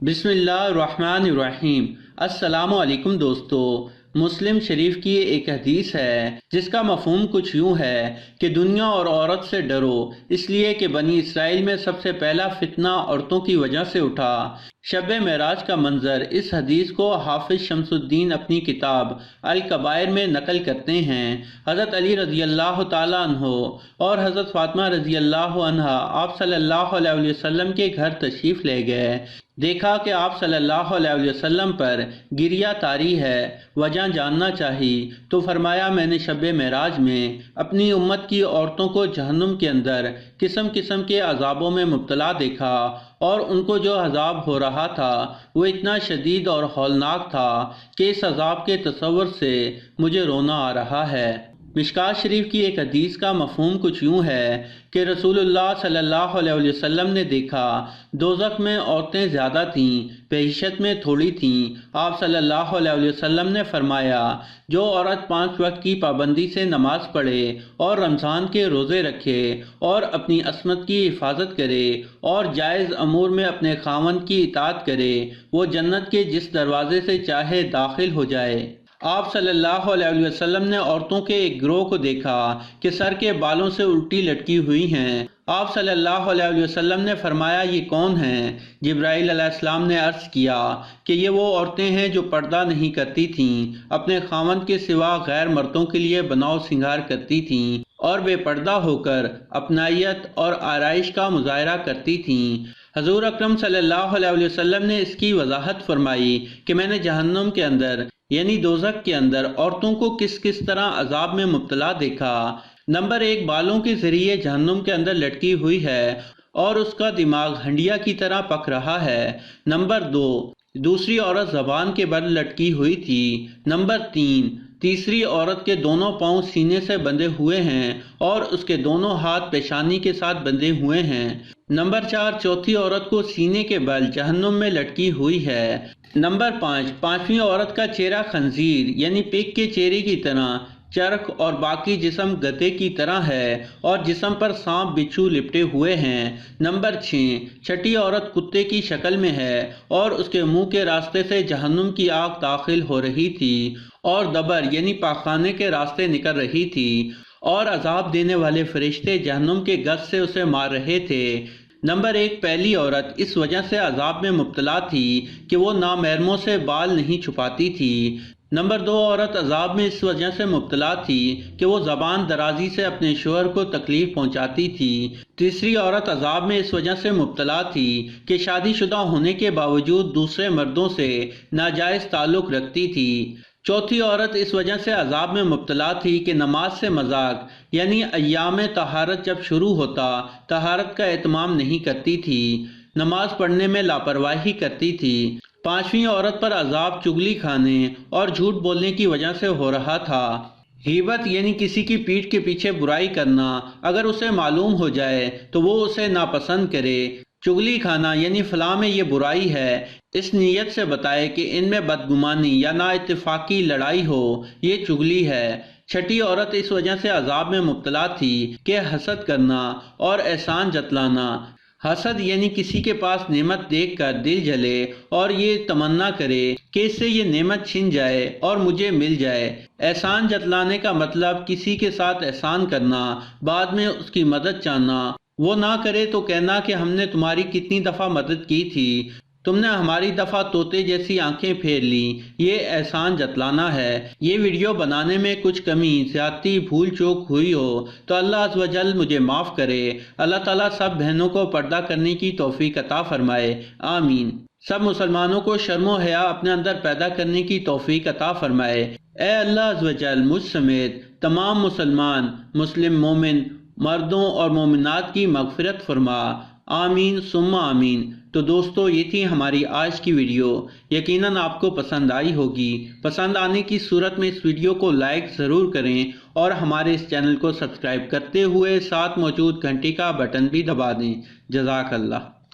بسم اللہ الرحمن الرحیم۔ السلام علیکم دوستو۔ مسلم شریف کی ایک حدیث ہے جس کا مفہوم کچھ یوں ہے کہ دنیا اور عورت سے ڈرو، اس لیے کہ بنی اسرائیل میں سب سے پہلا فتنہ عورتوں کی وجہ سے اٹھا۔ شب معراج کا منظر اس حدیث کو حافظ شمس الدین اپنی کتاب الکبائر میں نقل کرتے ہیں۔ حضرت علی رضی اللہ تعالیٰ عنہ اور حضرت فاطمہ رضی اللہ عنہا آپ صلی اللہ علیہ وسلم کے گھر تشریف لے گئے۔ دیکھا کہ آپ صلی اللہ علیہ وسلم پر گریہ طاری ہے، وجہ جاننا چاہی تو فرمایا میں نے شب معراج میں اپنی امت کی عورتوں کو جہنم کے اندر قسم قسم کے عذابوں میں مبتلا دیکھا، اور ان کو جو عذاب ہو رہا تھا وہ اتنا شدید اور ہولناک تھا کہ اس عذاب کے تصور سے مجھے رونا آ رہا ہے۔ مشکوٰۃ شریف کی ایک حدیث کا مفہوم کچھ یوں ہے کہ رسول اللہ صلی اللہ علیہ وسلم نے دیکھا دوزخ میں عورتیں زیادہ تھیں، بہشت میں تھوڑی تھیں۔ آپ صلی اللہ علیہ وسلم نے فرمایا جو عورت 5 وقت کی پابندی سے نماز پڑھے اور رمضان کے روزے رکھے اور اپنی عصمت کی حفاظت کرے اور جائز امور میں اپنے خاوند کی اطاعت کرے، وہ جنت کے جس دروازے سے چاہے داخل ہو جائے۔ آپ صلی اللہ علیہ وسلم نے عورتوں کے ایک گروہ کو دیکھا کہ سر کے بالوں سے الٹی لٹکی ہوئی ہیں۔ آپ صلی اللہ علیہ وسلم نے فرمایا یہ کون ہیں؟ جبرائیل علیہ السلام نے عرض کیا کہ یہ وہ عورتیں ہیں جو پردہ نہیں کرتی تھیں، اپنے خاوند کے سوا غیر مردوں کے لیے بناؤ سنگار کرتی تھیں اور بے پردہ ہو کر اپنائیت اور آرائش کا مظاہرہ کرتی تھیں۔ حضور اکرم صلی اللہ علیہ وسلم نے اس کی وضاحت فرمائی کہ میں نے جہنم کے اندر یعنی دوزخ کے اندر عورتوں کو کس طرح عذاب میں مبتلا دیکھا۔ نمبر 1، بالوں کے ذریعے جہنم کے اندر لٹکی ہوئی ہے اور اس کا دماغ ہنڈیا کی طرح پک رہا ہے۔ نمبر 2، دوسری عورت زبان کے بل لٹکی ہوئی تھی۔ نمبر 3، تیسری عورت کے دونوں پاؤں سینے سے بندھے ہوئے ہیں اور اس کے دونوں ہاتھ پیشانی کے ساتھ بندھے ہوئے ہیں۔ نمبر 4، چوتھی عورت کو سینے کے بل جہنم میں لٹکی ہوئی ہے۔ نمبر 5، پانچویں عورت کا چہرہ خنزیر یعنی پگ کے چہرے کی طرح چرخ اور باقی جسم گدھے کی طرح ہے اور جسم پر سانپ بچھو لپٹے ہوئے ہیں۔ نمبر 6، چھٹی عورت کتے کی شکل میں ہے اور اس کے منہ کے راستے سے جہنم کی آگ داخل ہو رہی تھی اور دبر یعنی پاخانے کے راستے نکل رہی تھی اور عذاب دینے والے فرشتے جہنم کے گز سے اسے مار رہے تھے۔ نمبر 1، پہلی عورت اس وجہ سے عذاب میں مبتلا تھی کہ وہ نامحرموں سے بال نہیں چھپاتی تھی۔ نمبر 2، عورت عذاب میں اس وجہ سے مبتلا تھی کہ وہ زبان درازی سے اپنے شوہر کو تکلیف پہنچاتی تھی۔ تیسری عورت عذاب میں اس وجہ سے مبتلا تھی کہ شادی شدہ ہونے کے باوجود دوسرے مردوں سے ناجائز تعلق رکھتی تھی۔ چوتھی عورت اس وجہ سے عذاب میں مبتلا تھی کہ نماز سے مذاق یعنی ایام طہارت جب شروع ہوتا طہارت کا اہتمام نہیں کرتی تھی، نماز پڑھنے میں لاپرواہی کرتی تھی۔ پانچویں عورت پر عذاب چغلی کھانے اور جھوٹ بولنے کی وجہ سے ہو رہا تھا۔ غیبت یعنی کسی کی پیٹھ کے پیچھے برائی کرنا، اگر اسے معلوم ہو جائے تو وہ اسے ناپسند کرے۔ چغلی کھانا یعنی فلاں میں یہ برائی ہے، اس نیت سے بتائے کہ ان میں بدگمانی یا نا اتفاقی لڑائی ہو، یہ چغلی ہے۔ چھٹی عورت اس وجہ سے عذاب میں مبتلا تھی کہ حسد کرنا اور احسان جتلانا۔ حسد یعنی کسی کے پاس نعمت دیکھ کر دل جلے اور یہ تمنا کرے کہ اس سے یہ نعمت چھن جائے اور مجھے مل جائے۔ احسان جتلانے کا مطلب کسی کے ساتھ احسان کرنا، بعد میں اس کی مدد چاہنا، وہ نہ کرے تو کہنا کہ ہم نے تمہاری کتنی دفعہ مدد کی تھی، تم نے ہماری دفعہ طوطے جیسی آنکھیں پھیر لی، یہ احسان جتلانا ہے۔ یہ ویڈیو بنانے میں کچھ کمی، زیادتی، بھول چوک ہوئی ہو تو اللہ عز و جل مجھے معاف کرے۔ اللہ تعالیٰ سب بہنوں کو پردہ کرنے کی توفیق عطا فرمائے، آمین۔ سب مسلمانوں کو شرم و حیا اپنے اندر پیدا کرنے کی توفیق عطا فرمائے۔ اے اللہ عز و جل مجھ سمیت تمام مسلم مومن مردوں اور مومنات کی مغفرت فرما، آمین ثم آمین۔ تو دوستو یہ تھی ہماری آج کی ویڈیو، یقیناً آپ کو پسند آئی ہوگی۔ پسند آنے کی صورت میں اس ویڈیو کو لائک ضرور کریں اور ہمارے اس چینل کو سبسکرائب کرتے ہوئے ساتھ موجود گھنٹی کا بٹن بھی دبا دیں۔ جزاک اللہ۔